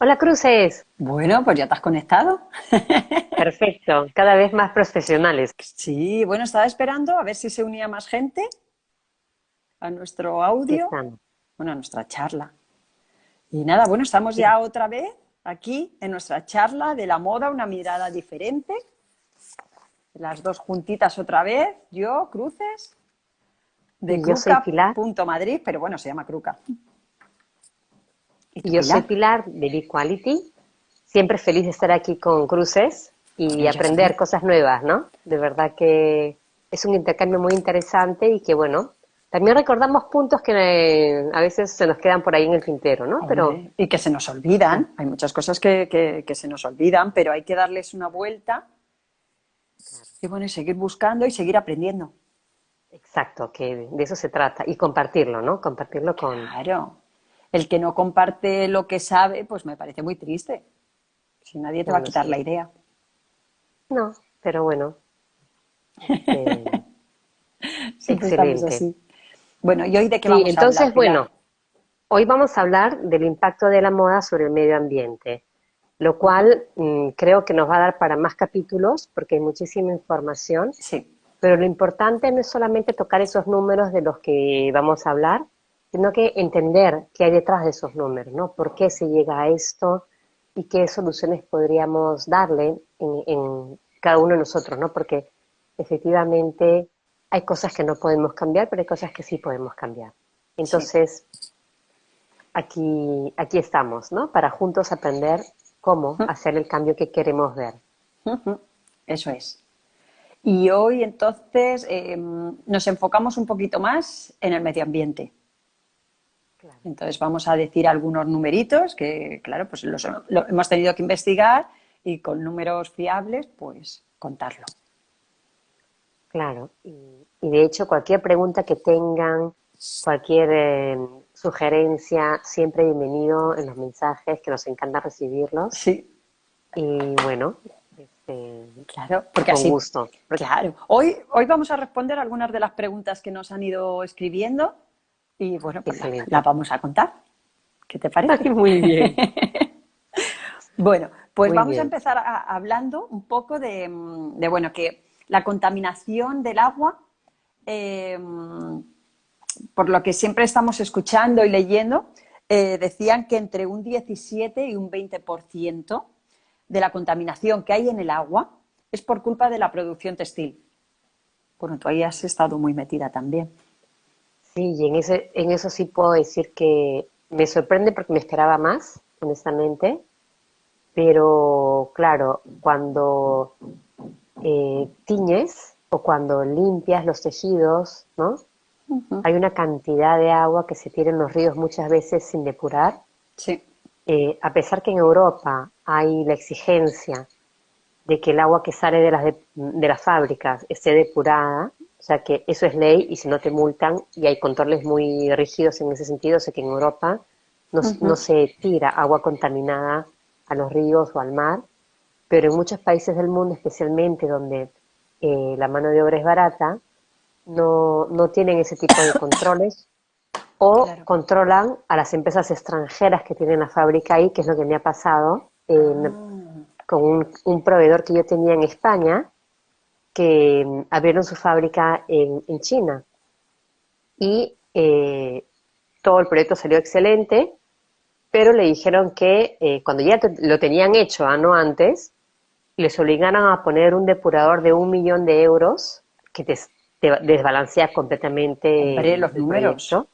Hola Cruces, Bueno, pues ya te has conectado. perfecto, cada vez más profesionales. Sí, bueno, estaba esperando a ver si se unía más gente a nuestro Aquí audio, estamos. bueno, a nuestra charla. Y nada, bueno, estamos Sí, ya otra vez aquí en nuestra charla de la moda, una mirada diferente. Las dos juntitas otra vez, yo, Cruces, de y yo soy Pilar, Cruca.madrid, pero bueno, se llama Cruca. ¿Y y tú, yo soy Pilar? Pilar de Biquality, siempre feliz de estar aquí con Cruces y Yo también. aprender cosas nuevas, ¿no? De verdad que es un intercambio muy interesante y que bueno, también recordamos puntos que a veces se nos quedan por ahí en el tintero, ¿no? Pero Hombre, y que se nos ah, olvidan, hay muchas cosas que se nos olvidan, pero hay que darles una vuelta y bueno, y seguir buscando y seguir aprendiendo. exacto, que de eso se trata y compartirlo, ¿no? Compartirlo con, Claro. El que no comparte lo que sabe, pues me parece muy triste. Si nadie te va a bueno, quitar la sí, idea. no, pero bueno, este, Siempre estamos excelente. así. Bueno, ¿y hoy de qué Sí, vamos a hablar, entonces, Pilar? bueno, hoy vamos a hablar del impacto de la moda sobre el medio ambiente, lo cual creo que nos va a dar para más capítulos porque hay muchísima información, Sí, pero lo importante no es solamente tocar esos números de los que vamos a hablar, sino que entender qué hay detrás de esos números, ¿no? ¿Por qué se llega a esto y qué soluciones podríamos darle en cada uno de nosotros, ¿no? Porque efectivamente hay cosas que no podemos cambiar, pero hay cosas que sí podemos cambiar. sí. Entonces, aquí estamos, ¿no? Para juntos aprender cómo hacer el cambio que queremos ver. Eso es. Y hoy entonces nos enfocamos un poquito más en el medio ambiente. Claro. Entonces vamos a decir algunos numeritos que, claro, pues lo hemos tenido que investigar y con números fiables, pues contarlo. Claro, y de hecho cualquier pregunta que tengan, cualquier sugerencia, siempre bienvenido en los mensajes, que nos encanta recibirlos. Sí, Y bueno, este, claro, porque con así, gusto. claro. Hoy vamos a responder algunas de las preguntas que nos han ido escribiendo y bueno, pues las Excelente. vamos a contar. ¿Qué te parece? Ay, muy bien, Bueno, pues muy vamos a bien. empezar hablando un poco bueno, que la contaminación del agua, eh, por lo que siempre estamos escuchando y leyendo, decían que entre un 17 y un 20% de la contaminación que hay en el agua es por culpa de la producción textil. Bueno, tú ahí has estado muy metida también. Sí, y en eso sí puedo decir que me sorprende porque me esperaba más, honestamente, pero claro, cuando tiñes o cuando limpias los tejidos, ¿no? Hay una cantidad de agua que se tira en los ríos muchas veces sin depurar. Sí. A pesar que en Europa hay la exigencia de que el agua que sale de las fábricas esté depurada, o sea que eso es ley y si no te multan y hay controles muy rígidos en ese sentido, sé que en Europa no se tira agua contaminada a los ríos o al mar, pero en muchos países del mundo, especialmente donde la mano de obra es barata, no tienen ese tipo de controles o Claro. controlan a las empresas extranjeras que tienen la fábrica ahí, que es lo que me ha pasado Ah, con un proveedor que yo tenía en España, que abrieron su fábrica en China y todo el proyecto salió excelente, pero le dijeron que cuando ya lo tenían hecho, no antes, les obligaron a poner un depurador de 1 millón de euros que te desbalancea completamente hombre, los el números. proyecto,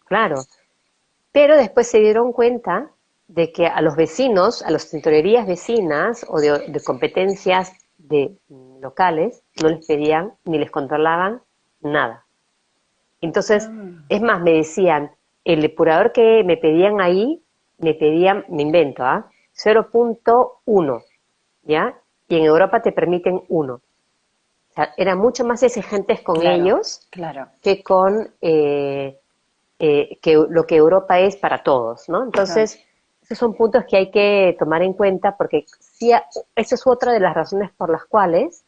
claro. Pero después se dieron cuenta de que a los vecinos, a las tintorerías vecinas o de competencias de locales, no les pedían ni les controlaban nada. Entonces, Ah, es más, me decían, el depurador que me pedían ahí, me pedían, me invento, 0,1, ¿ya? Y en Europa te permiten uno. O sea, eran mucho más exigentes con claro, ellos claro, que con que lo que Europa es para todos, ¿no? claro. Entonces, esos son puntos que hay que tomar en cuenta porque sí, esa es otra de las razones por las cuales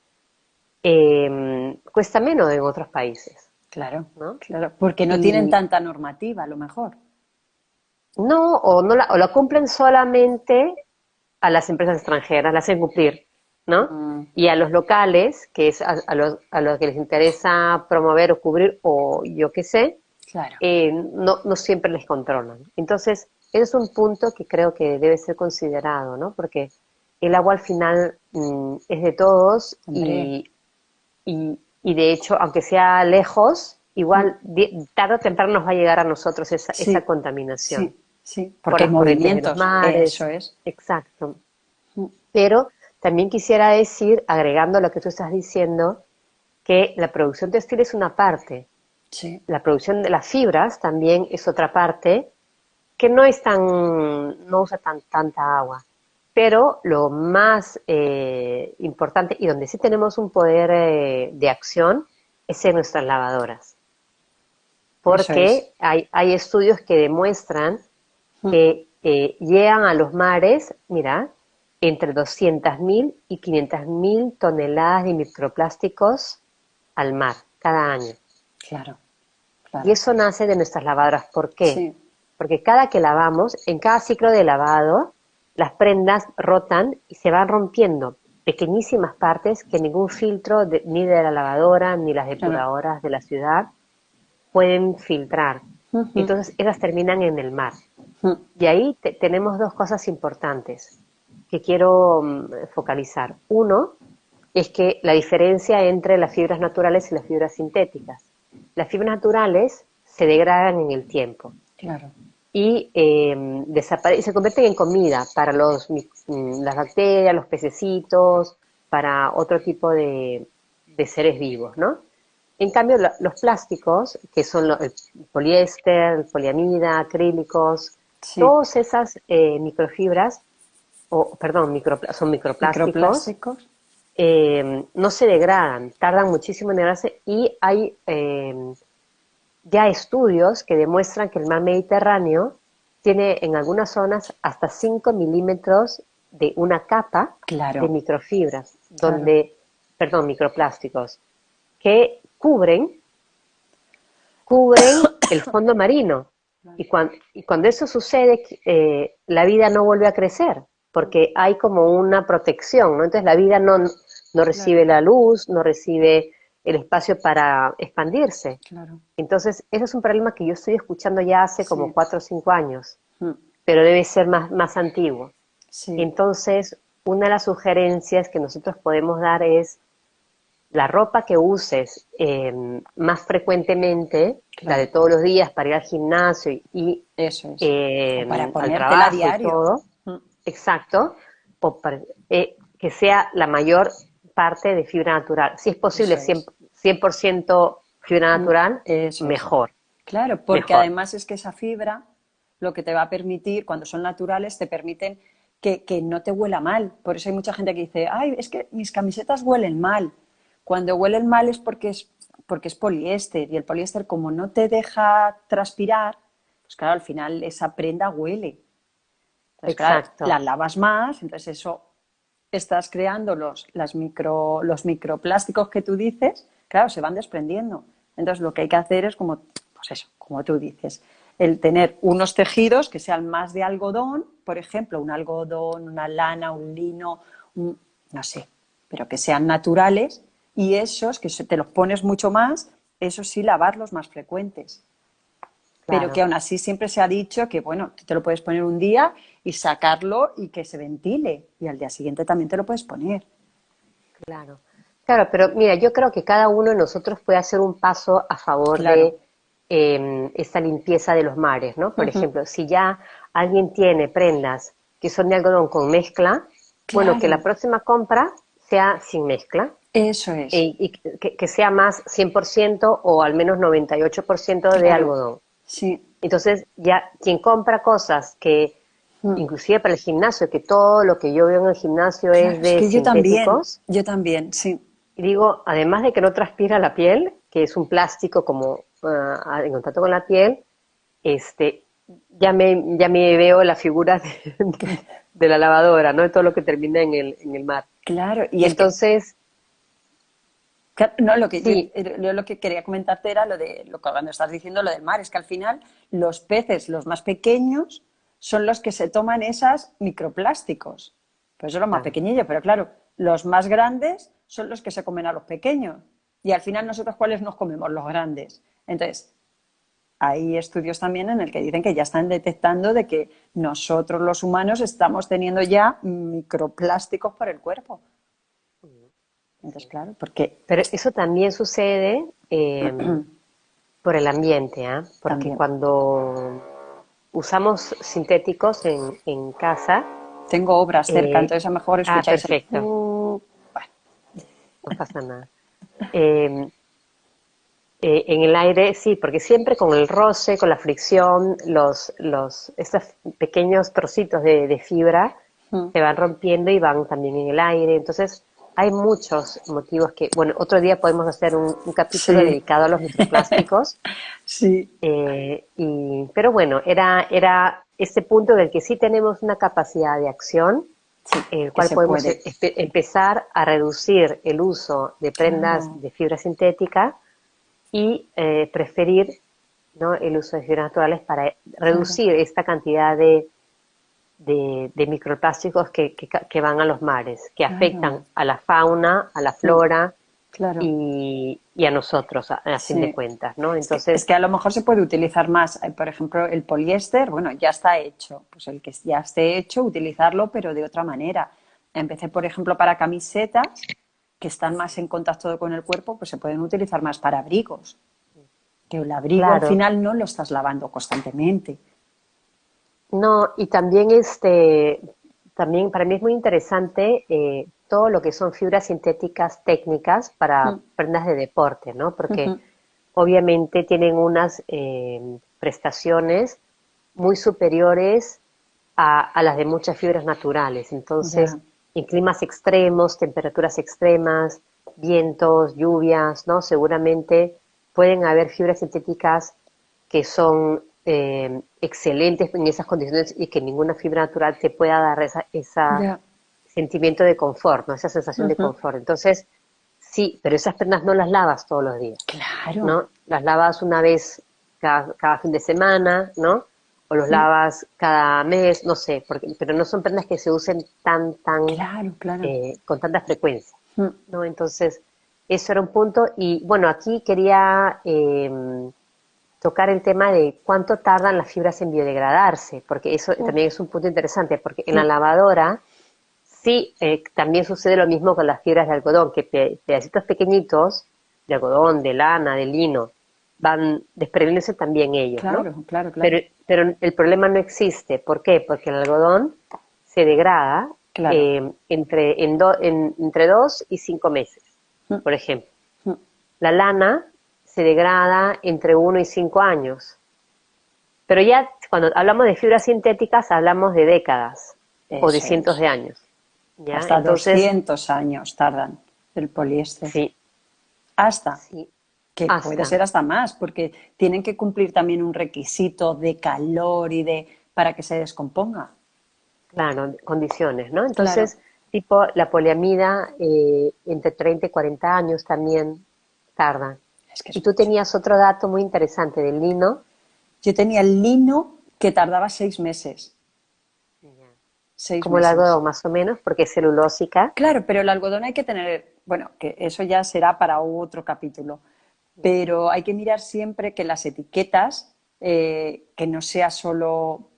cuesta menos en otros países, Claro, ¿no? claro, porque no tienen Y tanta normativa, a lo mejor. no, o la cumplen solamente a las empresas extranjeras, la hacen cumplir, ¿no? Mm, Y a los locales, que es a los que les interesa promover o cubrir, o yo qué sé, claro, no siempre les controlan. Entonces, ese es un punto que creo que debe ser considerado, ¿no? Porque el agua al final es de todos hombre. y de hecho, aunque sea lejos, Mm, igual tarde o temprano nos va a llegar a nosotros esa sí, contaminación sí, sí, por porque hay las corrientes de los movimientos, eso mares, es. exacto. Mm, Pero también quisiera decir, agregando lo que tú estás diciendo, que la producción textil es una parte, sí, la producción de las fibras también es otra parte, que no usa tanta agua. Pero lo más importante y donde sí tenemos un poder de acción es en nuestras lavadoras, eso es. porque hay estudios que demuestran Mm, que llegan a los mares, mira, entre 200.000 y 500.000 toneladas de microplásticos al mar cada año. claro, Y claro. eso nace de nuestras lavadoras. ¿Por qué? Sí, Porque cada que lavamos, en cada ciclo de lavado, las prendas rotan y se van rompiendo pequeñísimas partes que ningún filtro ni de la lavadora ni las claro. depuradoras de la ciudad pueden filtrar. Ujú, Entonces esas terminan en el mar. mm, Y ahí tenemos dos cosas importantes que quiero focalizar. Uno es que la diferencia entre las fibras naturales y las fibras sintéticas. Las fibras naturales se degradan en el tiempo claro. y se convierten en comida para las bacterias, los pececitos, para otro tipo de seres vivos, ¿no? En cambio, los plásticos, que son el poliéster, el poliamida, acrílicos, Sí. todas esas microfibras, perdón, son microplásticos, Microplásticos. no se degradan, tardan muchísimo en degradarse y hay ya estudios que demuestran que el mar Mediterráneo tiene en algunas zonas hasta 5 milímetros de una capa de Claro, microfibras, claro. perdón, microplásticos, que cubren el fondo marino. Y cuando eso sucede, la vida no vuelve a crecer, porque hay como una protección, ¿no? Entonces la vida no recibe Claro, la luz, no recibe el espacio para expandirse. claro. Entonces, ese es un problema que yo estoy escuchando ya hace como Sí. 4 o 5 años, Mm, pero debe ser más antiguo. sí, Entonces, una de las sugerencias que nosotros podemos dar es la ropa que uses más frecuentemente, la de claro. todos los días para ir al gimnasio Eso es. O para al ponértela a trabajo y diario. todo, Mm, exacto, que sea la mayor parte de fibra natural. Si es posible eso 100, es. 100% fibra Mm, natural, eso es. mejor, Claro, porque mejor. además es que esa fibra lo que te va a permitir, cuando son naturales, te permiten que no te huela mal. Por eso hay mucha gente que dice, ay, es que mis camisetas huelen mal. Cuando huelen mal es porque es poliéster y el poliéster como no te deja transpirar, pues claro, al final esa prenda huele. Entonces, claro, Exacto, las lavas más, entonces eso estás creando los microplásticos que tú dices, claro, se van desprendiendo. Entonces, lo que hay que hacer es como, pues eso, como tú dices, el tener unos tejidos que sean más de algodón, por ejemplo, un algodón, una lana, un lino, no sé, pero que sean naturales y esos que te los pones mucho más, esos sí lavarlos más frecuentes, pero que claro, aún así siempre se ha dicho que, bueno, tú te lo puedes poner un día y sacarlo y que se ventile, y al día siguiente también te lo puedes poner. claro. Claro, pero mira, yo creo que cada uno de nosotros puede hacer un paso a favor Claro, de esta limpieza de los mares, ¿no? Por ujú, ejemplo, si ya alguien tiene prendas que son de algodón con mezcla, bueno, que la claro, próxima compra sea sin mezcla eso es, y que sea más 100% o al menos 98% de claro, algodón. sí, Entonces, ya quien compra cosas que, mm, inclusive para el gimnasio, que todo lo que yo veo en el gimnasio claro, es es de que sintéticos, yo también, sí, y digo, además de que no transpira la piel, que es un plástico como en contacto con la piel, este, ya me veo la figura de la lavadora, ¿no? De todo lo que termina en el mar. claro, y es que Entonces, Claro, no, lo que Sí, yo lo que quería comentarte era cuando estás diciendo lo del mar, es que al final los peces, los más pequeños, son los que se toman esas microplásticos. Pues eso es lo más claro. pequeñillo, pero claro, los más grandes son los que se comen a los pequeños. Y al final nosotros, ¿cuáles nos comemos? Los grandes. Entonces, hay estudios también en el que dicen que ya están detectando de que nosotros los humanos estamos teniendo ya microplásticos por el cuerpo. Entonces, Sí. claro, porque Pero eso también sucede por el ambiente, ¿ah? Porque también cuando usamos sintéticos en casa, tengo obras cerca, eh, entonces a lo mejor ah, escucháis el... perfecto, Bueno, no pasa nada. Eh, en el aire, sí, porque siempre con el roce, con la fricción, estos pequeños trocitos de fibra mm, se van rompiendo y van también en el aire. Entonces, hay muchos motivos que, bueno, otro día podemos hacer un capítulo sí, dedicado a los microplásticos. sí, Pero bueno, era ese punto del que sí tenemos una capacidad de acción, sí, en el que cual se podemos puede. empezar a reducir el uso de prendas Claro, de fibra sintética y preferir, ¿no?, el uso de fibras naturales para claro, reducir esta cantidad de microplásticos que van a los mares, que afectan claro, a la fauna, a la mm, flora claro. y a nosotros, a fin de Sí. cuentas, ¿no? Es Entonces, que a lo mejor se puede utilizar más. Por ejemplo, el poliéster, bueno, ya está hecho. Pues el que ya esté hecho, utilizarlo, pero de otra manera. Empecé, por ejemplo, para camisetas que están más en contacto con el cuerpo, pues se pueden utilizar más para abrigos. Que el abrigo al claro, final no lo estás lavando constantemente. no, y también también para mí es muy interesante todo lo que son fibras sintéticas técnicas para Mm, prendas de deporte, ¿no? Porque ujú, obviamente tienen unas prestaciones muy superiores a las de muchas fibras naturales. Entonces, ya, en climas extremos, temperaturas extremas, vientos, lluvias, ¿no? Seguramente pueden haber fibras sintéticas que son excelentes en esas condiciones y que ninguna fibra natural te pueda dar esa ya. sentimiento de confort, ¿no? Esa sensación de Ujú. confort. Entonces, sí, pero esas prendas no las lavas todos los días, Claro. ¿no? Las lavas una vez cada fin de semana, ¿no? O los Mm, lavas cada mes, no sé, pero no son prendas que se usen claro, claro. con tanta frecuencia, Mm, ¿no? Entonces, eso era un punto. Y bueno, aquí quería tocar el tema de cuánto tardan las fibras en biodegradarse, porque eso uf, también es un punto interesante, porque en la mm, lavadora sí, también sucede lo mismo con las fibras de algodón, que pedacitos pequeñitos de algodón, de lana, de lino, van desprendiéndose también ellos, ¿no? claro, claro, claro. Pero el problema no existe. ¿Por qué? Porque el algodón se degrada Claro. entre 2 y 5 meses, Mm, por ejemplo. mm, La lana se degrada entre 1 y 5 años. Pero ya cuando hablamos de fibras sintéticas hablamos de décadas o de eso cientos de es. años. ¿Ya? Hasta Entonces, 200 años tardan el poliéster. sí, Hasta, sí, que puede hasta, ser hasta más, porque tienen que cumplir también un requisito de calor y de para que se descomponga. claro, condiciones, ¿no? Claro. Entonces, tipo, la poliamida entre 30 y 40 años también tarda. Es que Y es tú mucho. tenías otro dato muy interesante del lino. Yo tenía el lino que tardaba 6 meses. Ya. Seis Como el meses. algodón, más o menos, porque es celulósica. Claro, pero el algodón hay que tener, bueno, que eso ya será para otro capítulo, pero hay que mirar siempre que las etiquetas, que no sea solo,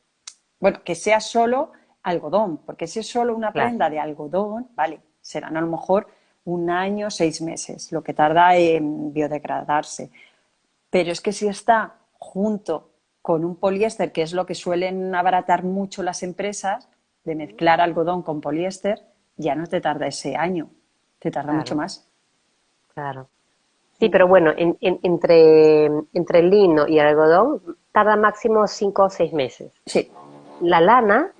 bueno, que sea solo algodón, porque si es solo una Claro, prenda de algodón, vale, serán a lo mejor 1 año, 6 meses, lo que tarda en biodegradarse. Pero es que si está junto con un poliéster, que es lo que suelen abaratar mucho las empresas, de mezclar algodón con poliéster, ya no te tarda ese año, te tarda mucho claro, más. claro. Sí, pero bueno, entre el lino y el algodón tarda máximo 5 o 6 meses. Sí, La lana,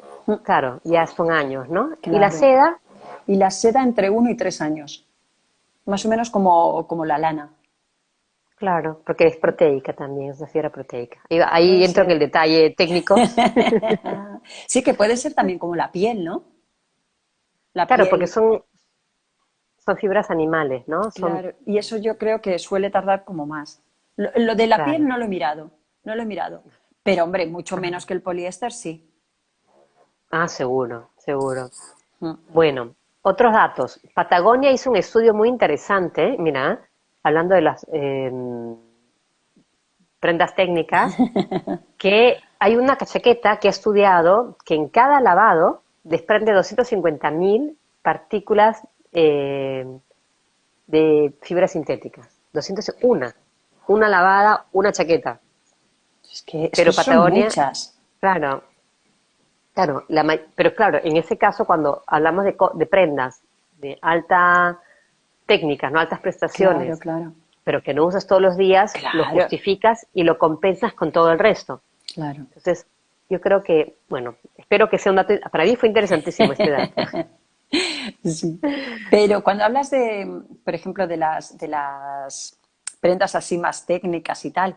claro, ya son años, ¿no? Y la claro. seda, Y la seda entre 1 y 3 años, más o menos como la lana. claro, porque es proteica también, es una fibra proteica. Ahí Puede entro en el ser. detalle técnico. Sí, que puede ser también como la piel, ¿no? La Claro, porque piel, son son fibras animales, ¿no? Son, claro. Y eso yo creo que suele tardar como más. Lo de la piel claro. no lo he mirado, no lo he mirado. Pero, hombre, mucho Ah, menos que el poliéster, sí. seguro, seguro. Mm. Bueno, otros datos. Patagonia hizo un estudio muy interesante, mira, hablando de las prendas técnicas, que hay una chaqueta que ha estudiado que en cada lavado desprende 250.000 partículas de fibras sintéticas. 201. Una lavada, una chaqueta. Es que Pero son Patagonia, muchas. claro, claro, pero claro, en ese caso cuando hablamos de prendas de alta técnica, no altas Claro, prestaciones, claro. pero que no usas todos los días, lo Claro, justificas y lo compensas con todo el resto. claro. Entonces, yo creo que, bueno, espero que sea un dato, para mí fue interesantísimo este dato. Sí. Pero cuando hablas de, por ejemplo, de las prendas así más técnicas y tal,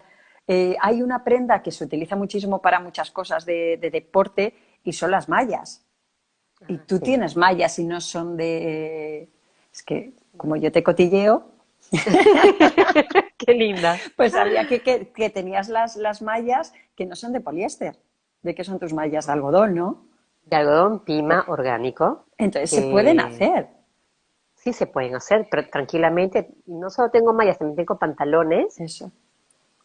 hay una prenda que se utiliza muchísimo para muchas cosas de deporte y son las mallas. Y Ah, tú sí. tienes mallas y no son de... Es que como yo te cotilleo, Qué linda. pues sabía que tenías las mallas que no son de poliéster. ¿De qué son tus mallas? De algodón, ¿no? De algodón pima Pues, orgánico, entonces se pueden que hacer. sí se pueden hacer, pero tranquilamente. Y no solo tengo mallas, también tengo pantalones Eso.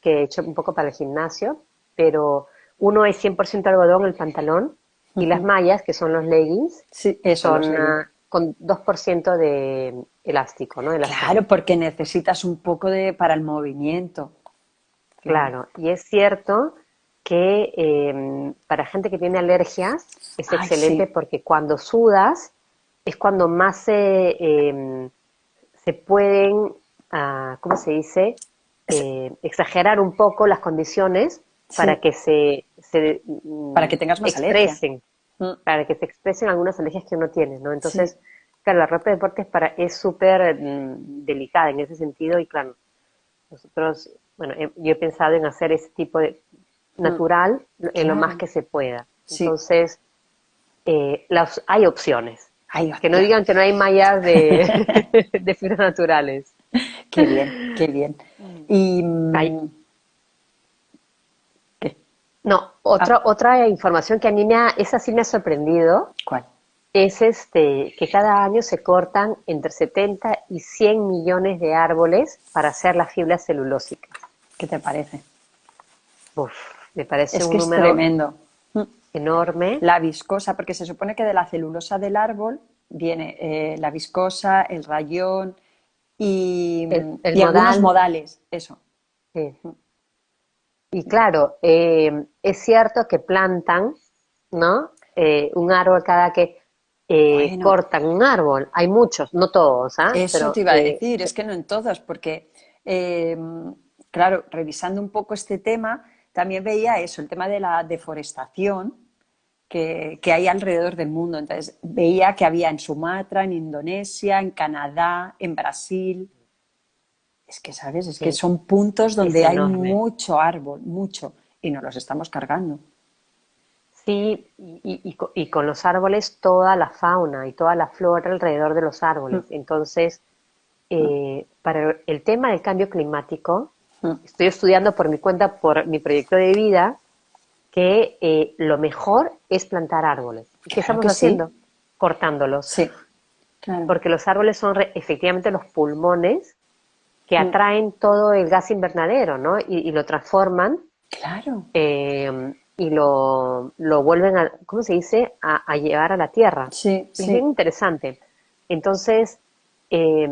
que he hecho un poco para el gimnasio, pero uno es 100% algodón el pantalón y las Ujú. mallas, que son los leggings, Sí, eso, los son leggings. con 2% de elástico, ¿no? Claro, Elastano. porque necesitas un poco de para el movimiento. Claro. Claro, y es cierto que para gente que tiene alergias es Ay, excelente sí, porque cuando sudas es cuando más se pueden, ¿cómo se dice? Es- Exagerar un poco las condiciones para sí, que se para que tengas más alergia. expresen, Mm, para que se expresen algunas alergias que uno tiene, ¿no? sí, Entonces, claro, la ropa de deporte es súper delicada en ese sentido y claro, nosotros, bueno, yo he pensado en hacer ese tipo de mm, natural en lo más claro, que se pueda. sí. Entonces, hay opciones. Ay, Que no hostia. digan que no hay mallas de fibras naturales. Qué bien, qué bien. Y Hay, ¿qué? no, Ah, otra información que a mí esa sí me ha sorprendido, ¿cuál? es que cada año se cortan entre 70 y 100 millones de árboles para hacer las fibras celulósicas. ¿Qué te parece? Uf, me parece Es un que es número tremendo. Mm. enorme. La viscosa, porque se supone que de la celulosa del árbol viene la viscosa, el rayón y, El y algunos modal, modales, eso. sí. Y claro, es cierto que plantan, ¿no? Un árbol cada que Bueno, cortan un árbol. Hay muchos, no todos, ¿ah? eso te Pero iba a decir, es que no en todas, porque, eh, claro, revisando un poco este tema, también veía eso, el tema de la deforestación que hay alrededor del mundo. Entonces, veía que había en Sumatra, en Indonesia, en Canadá, en Brasil. Es que, ¿sabes? Es que sí, son puntos es donde hay enorme. mucho árbol, mucho, y nos los estamos cargando. Sí, y con los árboles toda la fauna y toda la flora alrededor de los Mm, árboles. Entonces, mm, para el tema del cambio climático, mm. estoy estudiando por mi cuenta, por mi proyecto de vida, que lo mejor es plantar árboles. ¿Y qué Claro estamos que haciendo? sí, Cortándolos. sí, claro. Porque los árboles son efectivamente los pulmones que Mm, atraen todo el gas invernadero, ¿no? Y lo transforman claro, y lo vuelven a, ¿cómo se dice?, a llevar a la tierra. sí, Es bien sí, interesante. Entonces, eh,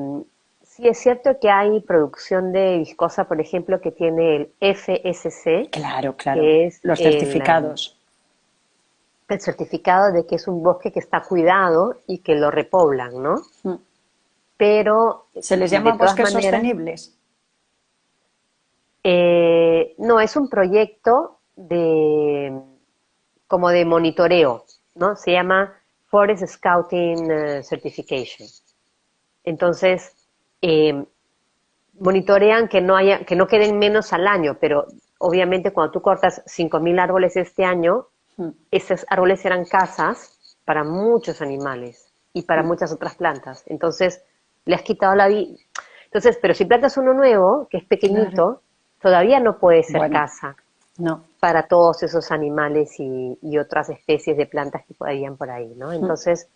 sí es cierto que hay producción de viscosa, por ejemplo, que tiene el FSC, claro, claro. que es Los certificados. el certificado de que es un bosque que está cuidado y que lo repoblan, ¿no? Mm. Pero ¿Se les de llama todas bosques maneras, sostenibles? no, es un proyecto como de monitoreo, ¿no? Se llama Forest Scouting Certification. Entonces, eh, monitorean que no queden menos al año, pero obviamente cuando tú cortas 5.000 árboles este año, Mm, esos árboles eran casas para muchos animales y para mm. muchas otras plantas. Entonces, le has quitado la vida. Entonces, pero si plantas uno nuevo, que es claro. pequeñito, todavía no puede ser Bueno, casa no. para todos esos animales y otras especies de plantas que podrían por ahí, ¿no? Mm. Entonces,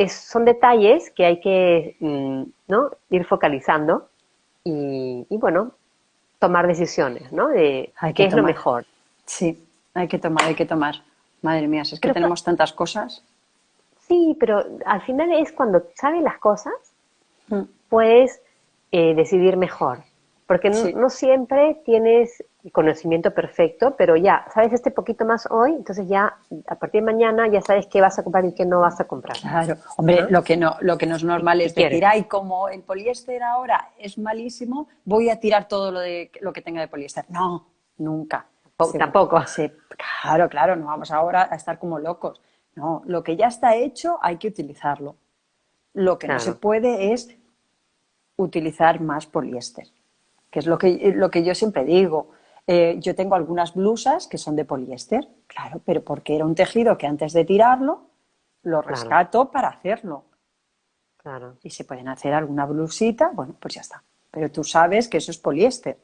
son detalles que hay que, ¿no? Ir focalizando y, bueno, tomar decisiones, ¿no? De Hay que qué es lo tomar. mejor. Sí, hay que tomar, hay que tomar. Madre mía, si es que Pero tenemos tantas cosas. sí, pero al final es cuando sabes las cosas, Mm. puedes decidir mejor. Porque Sí, no siempre tienes el conocimiento perfecto, pero ya sabes este poquito más hoy, entonces ya a partir de mañana ya sabes qué vas a comprar y qué no vas a comprar, claro. Hombre, ¿no? lo que no es normal Si es decir, quieres. ay, como el poliéster ahora es malísimo, voy a tirar todo lo que tenga de poliéster. No, nunca. Tampoco. Claro, claro, no vamos ahora a estar como locos. No, lo que ya está hecho hay que utilizarlo. Lo que no se Claro, puede es utilizar más poliéster, que es lo que yo siempre digo. Yo tengo algunas blusas que son de poliéster, claro, pero porque era un tejido que antes de tirarlo lo claro, rescato para hacerlo. claro, Y se pueden hacer alguna blusita, bueno, pues ya está. Pero tú sabes que eso es poliéster,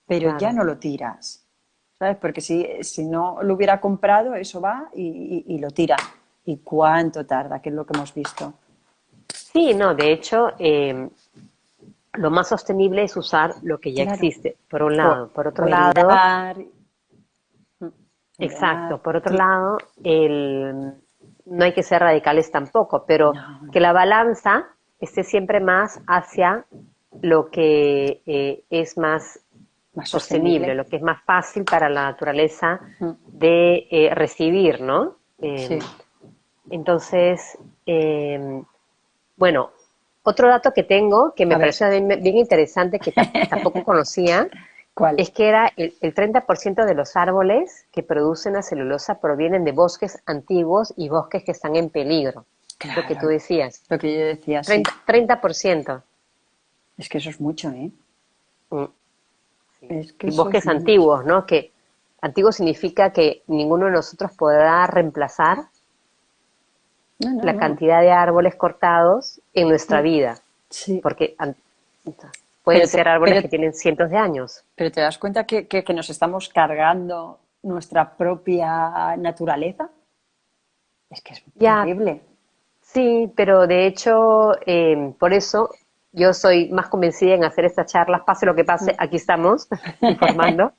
pero ya claro. no lo tiras, ¿sabes? Porque si no lo hubiera comprado, eso va y lo tira. ¿Y cuánto tarda? Que es lo que hemos visto. Sí, no, de hecho, lo más sostenible es usar lo que ya Claro. existe, por un O, lado. Por o otro lado, heredar, heredar. exacto, por otro lado, no hay que ser radicales tampoco, pero No, que no. la balanza esté siempre más hacia lo que es más Más sostenible, sostenible. lo que es más fácil para la naturaleza Mm. de recibir, ¿no? Sí. Entonces, eh, bueno, otro dato que tengo que me A ver, pareció bien interesante, que tampoco conocía, ¿cuál? es que era el 30% de los árboles que producen la celulosa provienen de bosques antiguos y bosques que están en peligro. Lo que tú Claro, decías. lo que yo decía, sí. 30%. Es que eso es mucho, ¿eh? Mm, sí. Es que Y eso es bosques mucho. antiguos, ¿no? Que antiguo significa que ninguno de nosotros podrá reemplazar No, no, la no. cantidad de árboles cortados en nuestra Mm. vida, Sí. porque pueden ser árboles Pero, que tienen cientos de años. pero te das cuenta que nos estamos cargando nuestra propia naturaleza. Es que es Ya, terrible. sí, pero de hecho, por eso yo soy más convencida en hacer estas charlas, pase lo que pase, Mm. aquí estamos informando,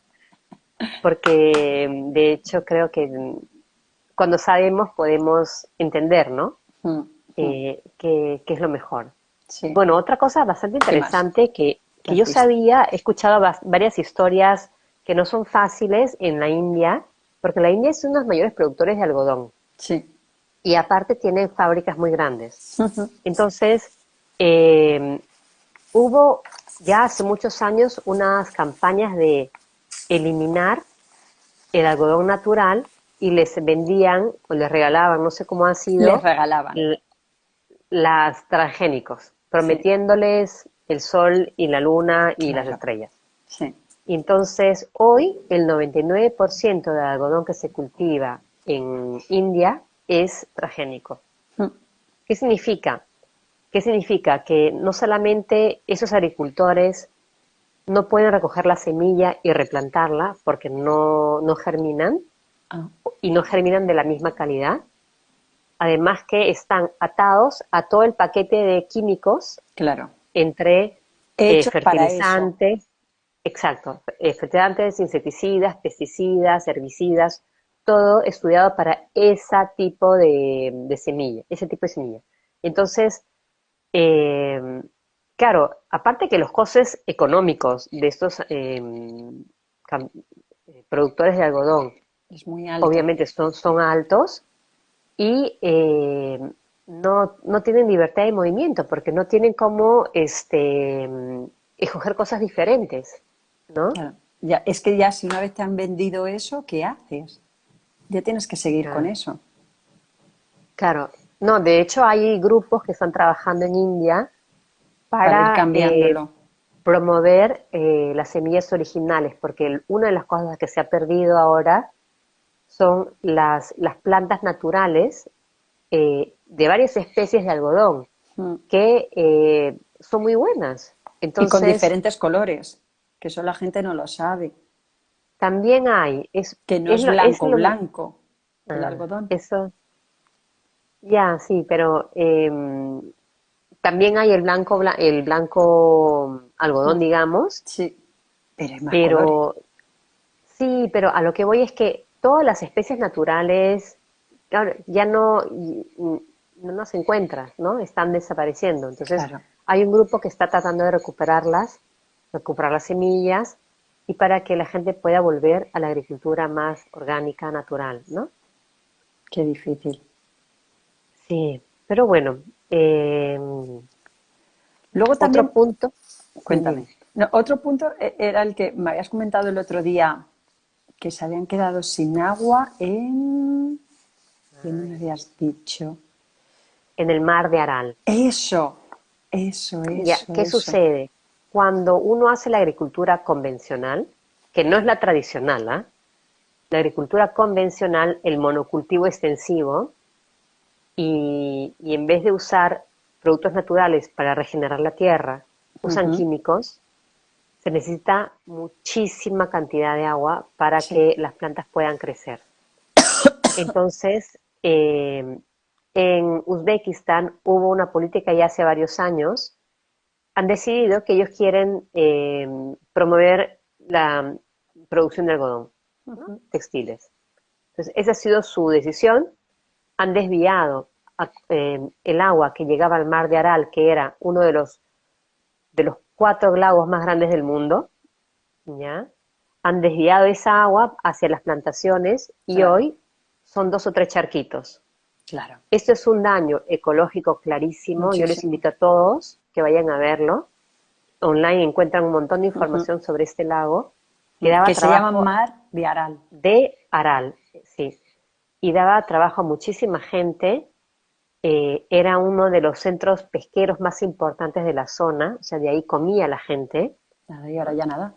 porque de hecho creo que cuando sabemos podemos entender, ¿no? Mm, mm. Qué es lo mejor. Sí. Bueno, otra cosa bastante ¿Qué más? interesante ¿Qué que has yo visto? sabía, he escuchado varias historias que no son fáciles en la India, porque la India es uno de los mayores productores de algodón Sí. y aparte tienen fábricas muy grandes. Ujú. Entonces, eh, hubo ya hace muchos años unas campañas de eliminar el algodón natural y les vendían o les regalaban, no sé cómo ha Les sido, regalaban. las transgénicos, Sí, prometiéndoles el sol y la luna y las claro. estrellas. Sí. Y entonces, hoy el 99% del algodón que se cultiva en India es transgénico. Mm. ¿Qué significa? ¿Qué significa? Que no solamente esos agricultores no pueden recoger la semilla y replantarla porque no germinan Ah, y no germinan de la misma calidad. Además que están atados a todo el paquete de químicos claro. entre Hechos para eso. fertilizantes, exacto, fertilizantes, insecticidas, pesticidas, herbicidas, todo estudiado para ese tipo de semilla, ese tipo de semilla. Entonces, eh, claro, aparte que los costes económicos de estos productores de algodón Es muy alto. obviamente son altos y no tienen libertad de movimiento porque no tienen cómo escoger cosas diferentes, ¿no? Claro. Ya, es que ya si una vez te han vendido eso, ¿qué haces? Ya tienes que seguir con Claro. eso Claro. No, de hecho hay grupos que están trabajando en India para ir para cambiándolo. promover las semillas originales, porque una de las cosas que se ha perdido ahora son las plantas naturales de varias especies de algodón. que son muy buenas. Y con Entonces, diferentes colores, que eso la gente no lo sabe, también hay, que no es es lo, es blanco, lo, blanco el ah, algodón. eso, ya, sí, pero también hay el blanco algodón, digamos, Sí, pero hay más colores. pero sí, pero a lo que voy es que todas las especies naturales, claro, ya no se encuentran, ¿no? Están desapareciendo. Entonces, Claro, hay un grupo que está tratando de recuperarlas, recuperar las semillas, y para que la gente pueda volver a la agricultura más orgánica, natural, ¿no? qué difícil. Sí, pero bueno, Luego otro también, punto, sí, cuéntame. dime. No, otro punto era el que me habías comentado el otro día, que se habían quedado sin agua ¿qué me habías dicho? En el mar de Aral. Eso, eso, Ya, eso, ¿qué eso. sucede? Cuando uno hace la agricultura convencional, que no es la tradicional, ¿ah? La agricultura convencional, el monocultivo extensivo, y en vez de usar productos naturales para regenerar la tierra, usan Ujú, químicos, se necesita muchísima cantidad de agua para sí, que las plantas puedan crecer. Entonces, en Uzbekistán hubo una política ya hace varios años. Han decidido que ellos quieren promover la producción de algodón, ¿no? ujú, Textiles. Entonces, esa ha sido su decisión. Han desviado el agua que llegaba al mar de Aral, que era uno de los 4 lagos más grandes del mundo, ¿ya? Han desviado esa agua hacia las plantaciones y claro, hoy son 2 o 3 charquitos. claro, Esto es un daño ecológico clarísimo. Yo les muchísimo. invito a todos que vayan a verlo. Online encuentran un montón de Ujú. información sobre este lago que daba Que se llama trabajo Mar de Aral. de Aral, sí, y daba trabajo a muchísima gente. Era uno de los centros pesqueros más importantes de la zona, o sea, de ahí comía la gente, Nada, y ahora ¿no? ya nada.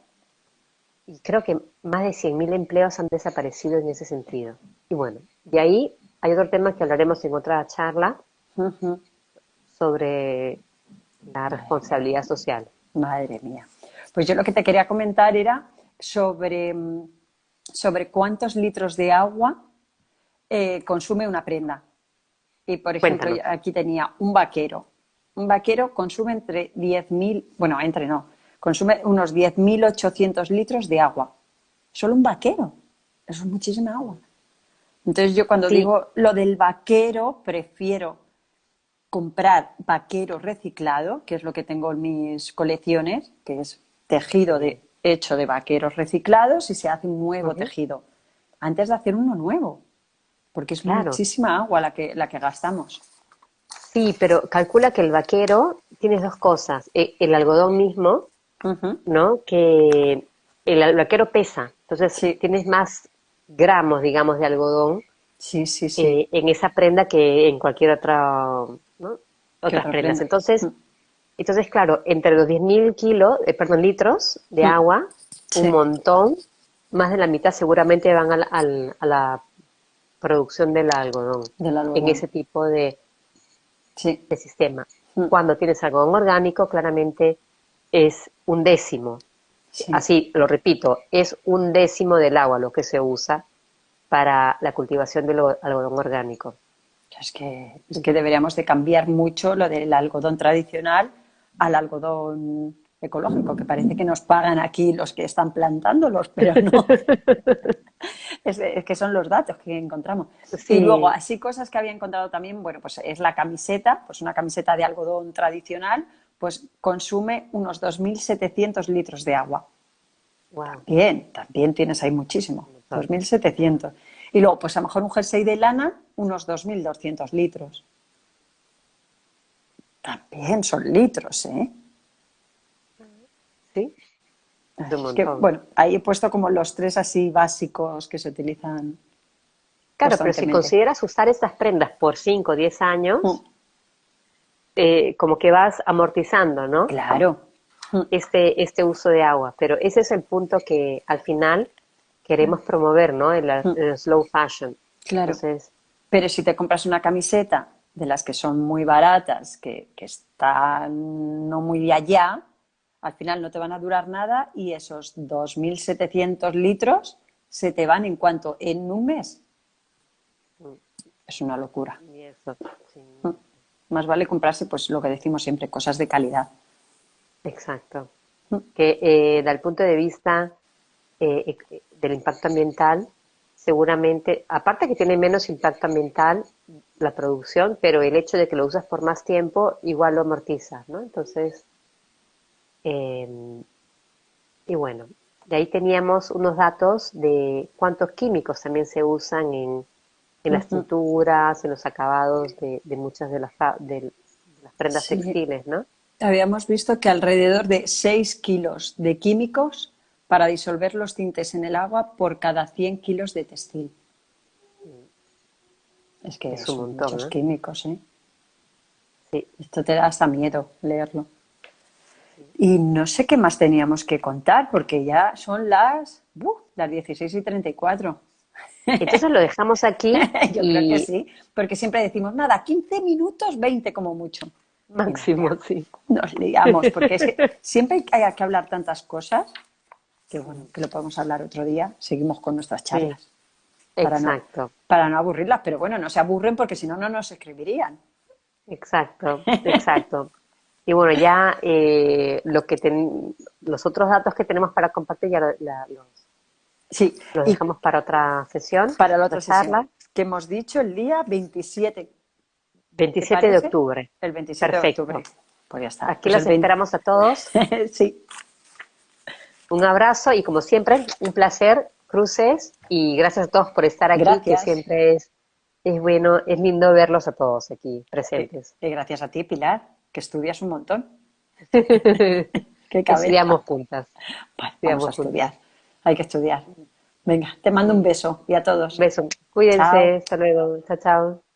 Y creo que más de 100.000 empleos han desaparecido en ese sentido. Y bueno, de ahí hay otro tema que hablaremos en otra charla Ujú. sobre la Madre mía, responsabilidad social. madre mía. Pues yo lo que te quería comentar era sobre cuántos litros de agua consume una prenda. Y, por ejemplo, Cuéntanos. aquí tenía un vaquero. Un vaquero consume entre 10.000, bueno, entre no, consume unos 10.800 litros de agua. Solo un vaquero. Eso es muchísima agua. Entonces yo cuando Sí, digo lo del vaquero, prefiero comprar vaquero reciclado, que es lo que tengo en mis colecciones, que es tejido sí. hecho de vaqueros reciclados y se hace un nuevo Ujú. tejido, antes de hacer uno nuevo, porque es Claro. muchísima agua la que gastamos. Sí, pero calcula que el vaquero tienes dos cosas. El algodón mismo, Ujú. ¿no? Que el vaquero pesa, entonces Sí, tienes más gramos, digamos, de algodón sí, sí, sí. en esa prenda que en cualquier otra, ¿no? ¿Qué Otras otra prendas. prenda? Entonces, claro, entre los 10.000 kilos, perdón, litros de Mm. agua, un Sí, montón, más de la mitad seguramente van a la producción del algodón, del en algodón. ese tipo Sí. de sistema. Mm. Cuando tienes algodón orgánico, claramente es un décimo. Sí. Así, lo repito, es un décimo del agua lo que se usa para la cultivación del algodón orgánico. Es que deberíamos de cambiar mucho lo del algodón tradicional al algodón ecológico, que parece que nos pagan aquí los que están plantándolos, pero no. Es que son los datos que encontramos. Y luego, Sí, así cosas que había encontrado también, bueno, pues es la camiseta, pues una camiseta de algodón tradicional, pues consume unos 2.700 litros de agua. wow, También tienes ahí muchísimo, un montón. 2.700. Y luego, pues a lo mejor un jersey de lana, unos 2.200 litros. También son litros, ¿eh? Sí, es un Es que, montón. bueno, ahí he puesto como los tres así básicos que se utilizan Claro, pero si constantemente. consideras usar estas prendas por 5 o 10 Mm. años, como que vas amortizando, ¿no? Claro, mm, Este uso de agua. Pero ese es el punto que al final queremos promover, ¿no? El mm, slow fashion. claro. Entonces, Pero si te compras una camiseta de las que son muy baratas, que están no muy allá, al final no te van a durar nada y esos 2.700 litros se te van en cuanto, en un mes. Es una locura. Y eso, sí. Más vale comprarse, pues lo que decimos siempre, cosas de calidad. Exacto. Que desde el punto de vista del impacto ambiental, seguramente, aparte que tiene menos impacto ambiental la producción, pero el hecho de que lo usas por más tiempo, igual lo amortizas, ¿no? Entonces, eh, y bueno, de ahí teníamos unos datos de cuántos químicos también se usan en las tinturas, en los acabados de muchas de las prendas Sí, textiles, ¿no? habíamos visto que alrededor de 6 kilos de químicos para disolver los tintes en el agua por cada 100 kilos de textil. Es que Es un son montón, muchos ¿no? químicos, ¿eh? Sí. Esto te da hasta miedo leerlo. Y no sé qué más teníamos que contar, porque ya son las 16:34. Entonces lo dejamos aquí Yo creo que y sí, porque siempre decimos, nada, 15 minutos, 20 como mucho. Y máximo, sí. nos liamos, porque es que siempre hay que hablar tantas cosas que bueno, que lo podemos hablar otro día. Seguimos con nuestras Sí, charlas para no, exacto, para no aburrirlas, pero bueno, no se aburren porque si no, no nos escribirían. exacto, exacto. Y bueno, ya los otros datos que tenemos para compartir ya Sí, los y dejamos para otra sesión, para la otra otra sesión, charla, que hemos dicho el día 27, ¿te 27 de parece? octubre. El 27 de octubre. Perfecto. Pues ya está. Aquí Pues los el 20. esperamos a todos. Sí, Un abrazo y como siempre, un placer, Cruces, y gracias a todos por estar aquí, que gracias. siempre es bueno, es lindo verlos a todos aquí presentes. Y gracias a ti, Pilar, que estudias un montón. ¡Qué cabeza! Estudiamos juntas, Bueno, vamos a estudiamos juntas. estudiar. Hay que estudiar. Venga, te mando un beso y a Un todos. beso. Cuídense, Chao. hasta luego. Chao, chao.